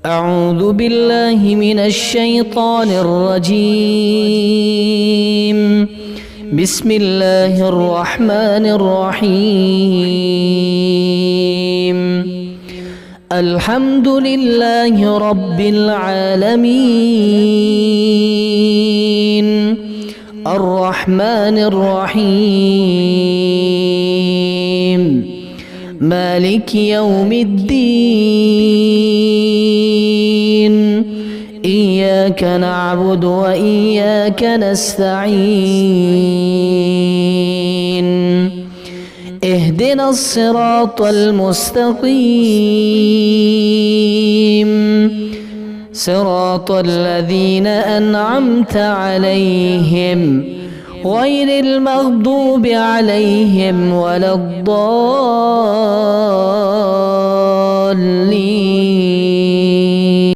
أعوذ بالله من الشيطان الرجيم. بسم الله الرحمن الرحيم. الحمد لله رب العالمين الرحمن الرحيم مالك يوم الدين. إياك نعبد وإياك نستعين. اهدنا الصراط المستقيم صراط الذين أنعمت عليهم غير المغضوب عليهم ولا الضالين.